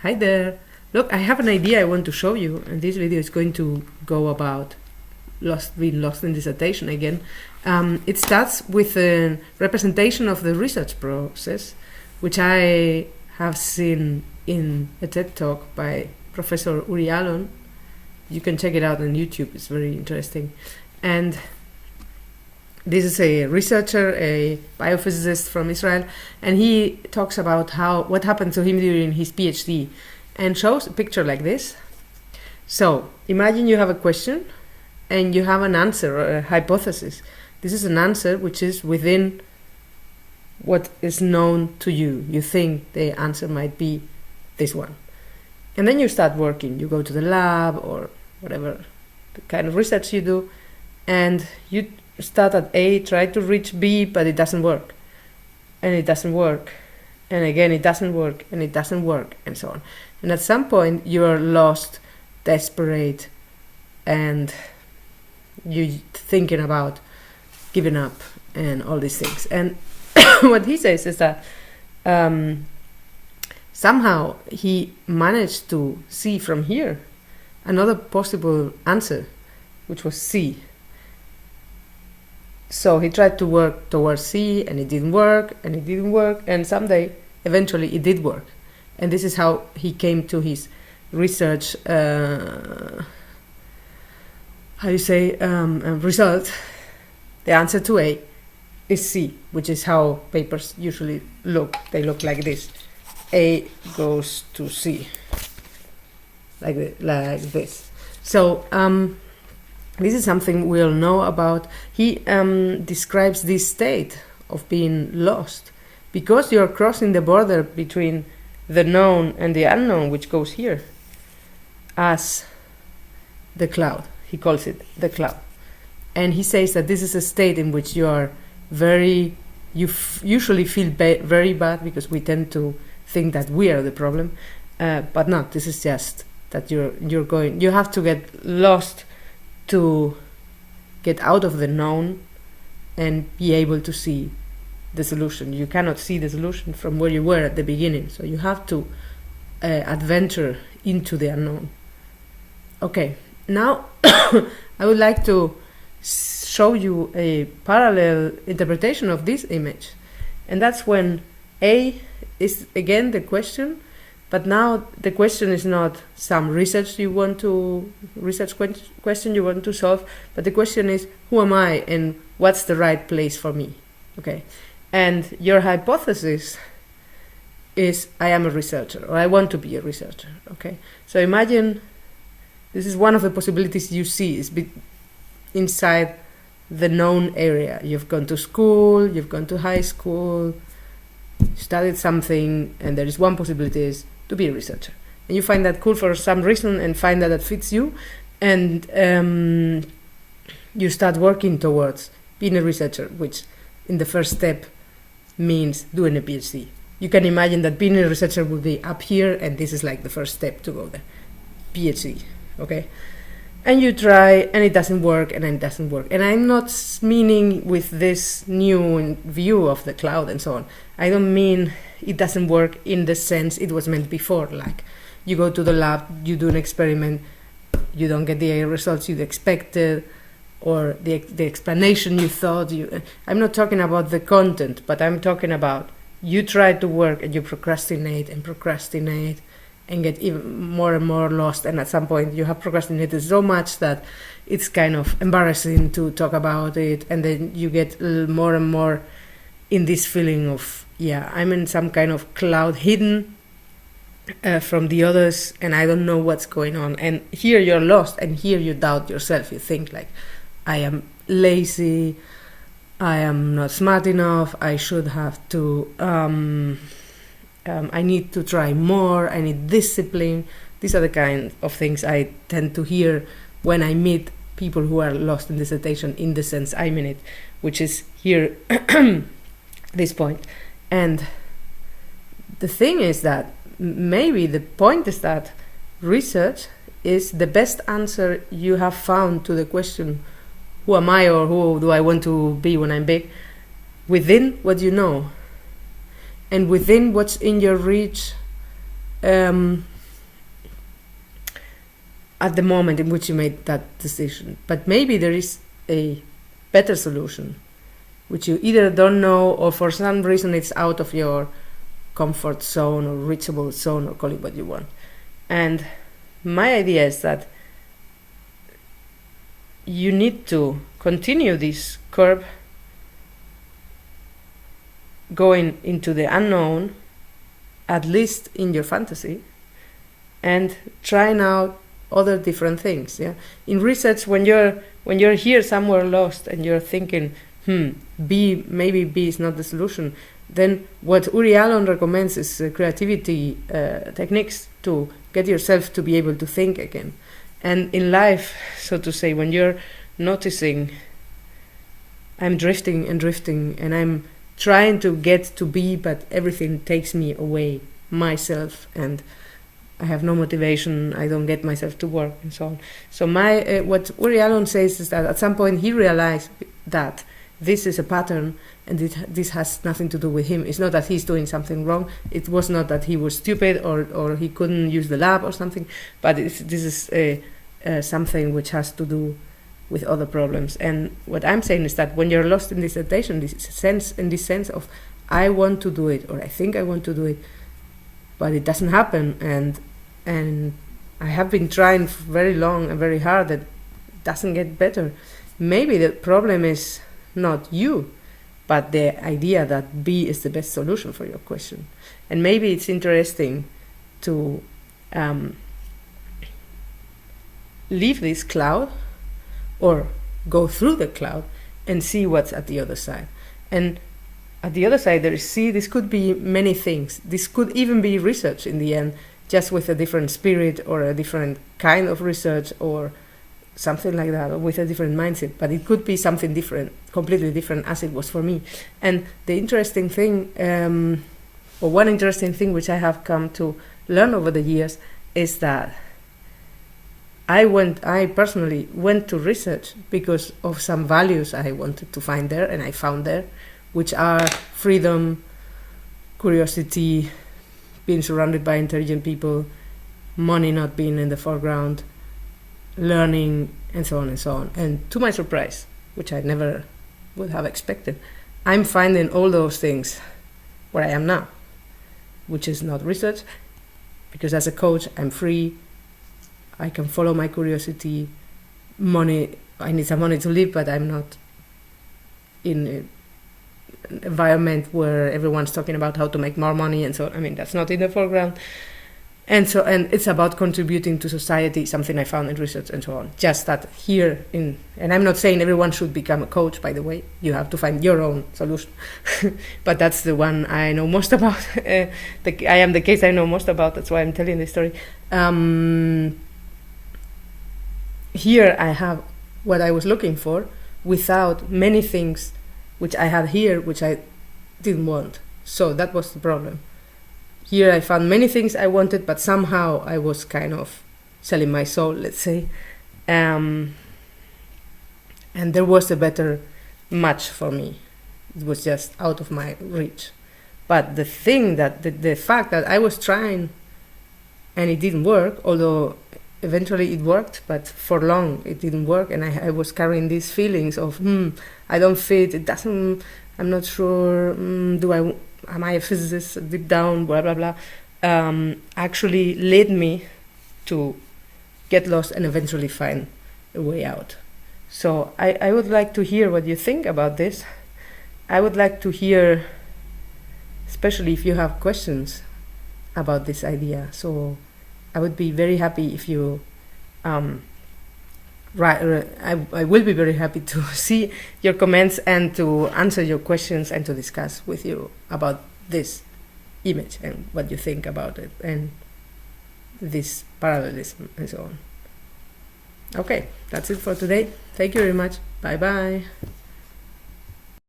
Hi there. Look, I have an idea I want to show you, and this video is going to go about being lost in dissertation again. It starts with a representation of the research process, which I have seen in a TED talk by Professor Uri Alon. You can check it out on YouTube, it's very interesting. And this is a researcher, a biophysicist from Israel, and he talks about what happened to him during his PhD and shows a picture like this. So imagine you have a question and you have an answer or a hypothesis. This is an answer which is within what is known to you. You think the answer might be this one. And then you start working. You go to the lab or whatever the kind of research you do, and you start at A, try to reach B, but it doesn't work. And it doesn't work. And again, it doesn't work, and it doesn't work, and so on. And at some point, you are lost, desperate, and you're thinking about giving up and all these things. And what he says is that somehow he managed to see from here another possible answer, which was C. So he tried to work towards C, and it didn't work, and it didn't work, and someday, eventually, it did work. And this is how he came to his research, result. The answer to A is C, which is how papers usually look. They look like this. A goes to C, like this. So, this is something we all know about. He describes this state of being lost because you're crossing the border between the known and the unknown, which goes here, as the cloud. He calls it the cloud. And he says that this is a state in which you are usually feel very bad, because we tend to think that we are the problem, but not. This is just that you have to get lost to get out of the known and be able to see the solution. You cannot see the solution from where you were at the beginning, so you have to adventure into the unknown. Okay, now I would like to show you a parallel interpretation of this image, and that's when A is again the question. But now the question is not some research question you want to solve, but the question is, who am I and what's the right place for me? Okay, and your hypothesis is, I am a researcher, or I want to be a researcher. Okay, so imagine this is one of the possibilities you see is inside the known area. You've gone to school, you've gone to high school, studied something, and there is one possibility is to be a researcher, and you find that cool for some reason and find that fits you, and you start working towards being a researcher, which in the first step means doing a PhD. You can imagine that being a researcher would be up here, and this is like the first step to go there, PhD. Okay, and you try, and it doesn't work, and it doesn't work. And I'm not meaning with this new view of the cloud and so on, I don't mean it doesn't work in the sense it was meant before, like you go to the lab, you do an experiment, you don't get the results you expected, or the explanation you thought you... I'm not talking about the content, but I'm talking about you try to work and you procrastinate and get even more and more lost, and at some point you have procrastinated so much that it's kind of embarrassing to talk about it, and then you get more and more in this feeling of, I'm in some kind of cloud hidden from the others, and I don't know what's going on. And here you're lost, and here you doubt yourself. You think like, I am lazy, I am not smart enough, I should have to, I need to try more, I need discipline. These are the kind of things I tend to hear when I meet people who are lost in dissertation, in the sense I'm in it, which is here, this point. And the thing is that maybe the point is that research is the best answer you have found to the question, who am I, or who do I want to be when I'm big, within what you know and within what's in your reach at the moment in which you made that decision. But maybe there is a better solution, which you either don't know, or for some reason it's out of your comfort zone or reachable zone, or call it what you want. And my idea is that you need to continue this curve going into the unknown, at least in your fantasy, and trying out other different things. Yeah, in research, when you're here somewhere lost and you're thinking, maybe B is not the solution, then what Uri Allen recommends is creativity techniques to get yourself to be able to think again. And in life, so to say, when you're noticing, I'm drifting and I'm trying to get to B, but everything takes me away, myself, and I have no motivation, I don't get myself to work, and so on. So what Uri Allen says is that at some point he realized that this is a pattern, and this has nothing to do with him. It's not that he's doing something wrong. It was not that he was stupid or he couldn't use the lab or something, but this is something which has to do with other problems. And what I'm saying is that when you're lost in this attention, in this sense of I want to do it, or I think I want to do it, but it doesn't happen, and I have been trying very long and very hard, that it doesn't get better. Maybe the problem is not you, but the idea that B is the best solution for your question. And maybe it's interesting to leave this cloud, or go through the cloud and see what's at the other side. And at the other side there is, this could be many things. This could even be research in the end, just with a different spirit, or a different kind of research, or something like that, or with a different mindset. But it could be something different, completely different, as it was for me. And the interesting thing, or one interesting thing which I have come to learn over the years, is that I personally went to research because of some values I wanted to find there, and I found there, which are freedom, curiosity, being surrounded by intelligent people, money not being in the foreground, learning, and so on and so on. And to my surprise, which I never would have expected, I'm finding all those things where I am now, which is not research, because as a coach I'm free, I can follow my curiosity. Money, I need some money to live, but I'm not in an environment where everyone's talking about how to make more money, and so that's not in the foreground. And it's about contributing to society, something I found in research, and so on. Just that here and I'm not saying everyone should become a coach, by the way. You have to find your own solution. But that's the one I know most about. I am the case I know most about. That's why I'm telling this story. Here I have what I was looking for, without many things which I had here, which I didn't want. So that was the problem. Here I found many things I wanted, but somehow I was kind of selling my soul, let's say. And there was a better match for me. It was just out of my reach. But the thing that, the fact that I was trying and it didn't work, although eventually it worked, but for long it didn't work, and I was carrying these feelings of, I don't fit, it doesn't, I'm not sure, am I a physicist deep down, blah, blah, blah, actually led me to get lost and eventually find a way out. So I would like to hear what you think about this. I would like to hear, especially if you have questions about this idea. So I would be very happy if you I will be very happy to see your comments and to answer your questions and to discuss with you about this image and what you think about it and this parallelism and so on. Okay, that's it for today. Thank you very much. Bye bye.